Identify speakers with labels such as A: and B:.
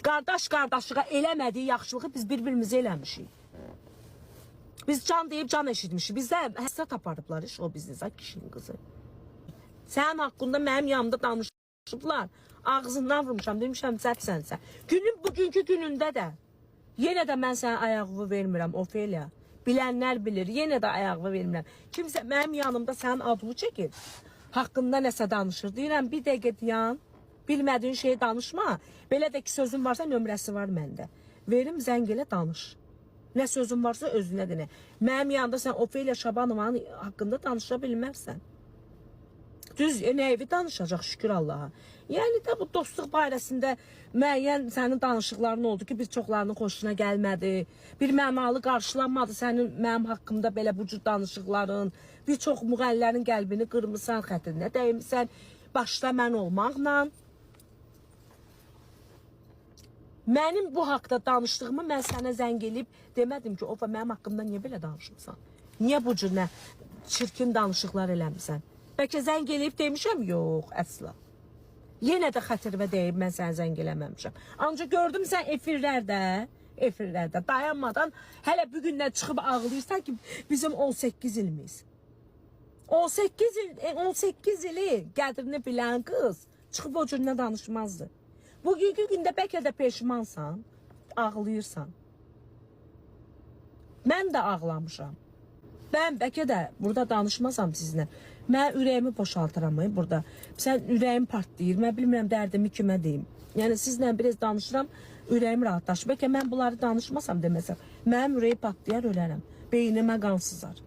A: Qardaş qardaşlığa eləmədiyi yaxşılığı biz bir-birimizə eləmişik. Biz can deyib can eşitmişik. Bizdə həsrət aparıblar iş o biznizə kişinin qızı. Sənin haqqında mənim yanımda danışıblar. Ağzından vurmuşam, demişəm sənsən. Günün bugünkü günündə də yenə də mən sənə ayağımı vermirəm Ofeliya. Bilənlər bilir, yenə də ayağımı vermirəm. Kimsə mənim yanımda sənin adını çəkir. Haqqında nəsə danışır. Deyirəm bir dəqiqə dayan. Bilmədiyin şeyi danışma. Belə də ki sözün varsa nömrəsi var məndə. Verim zəng elə danış. Nə sözün varsa özünə denə. Mənim yanında sən Ofeliya Şabanovanın haqqında danışa bilmərsən. Düz nə evi danışacaq şükür Allaha. Yəni də bu dostluq barəsində müəyyən sənin danışıqların oldu ki, biz çoxlarının xoşuna gəlmədi. Bir mənalı qarşılanmadı sənin mənim haqqımda belə bu cür danışıqların. Bir çox müğənnilərin qəlbini qırmısan, xətrinə dəymisən. Başda mən olmaqla. Mənim bu haqda danışdığımı mən sənə zəng eləyib demədim ki, ofa mənim haqqımda niyə belə danışırsan? Niyə bu cür nə çirkin danışıqlar eləmirsən? Bəlkə zəng eləyib demişəm, yox, əsla. Yenə də xətirvə deyib mən sənə zəng eləməmişəm. Ancaq gördüm sən efirlərdə dayanmadan hələ bugündən çıxıb ağlayırsan ki, bizim 18 ilimiz. 18 ili qədrini bilən qız çıxıb o cürünə danışmazdı. Bugünkü gündə bəlkə də peşmansan, ağlayırsan. Mən də ağlamışam. Ben bəlkə də burada danışmasam sizinlə. Mən ürəyimi boşaltıram burada. Sən ürəyim partlayır. Mən bilmirəm dərdimi kimə deyim. Yəni sizlə biraz danışıram, ürəyim rahatlaşır. Bəlkə mən bunları danışmasam deməsəm, mənim ürəyi patlayar, ölərəm. Beynimə qan sızar.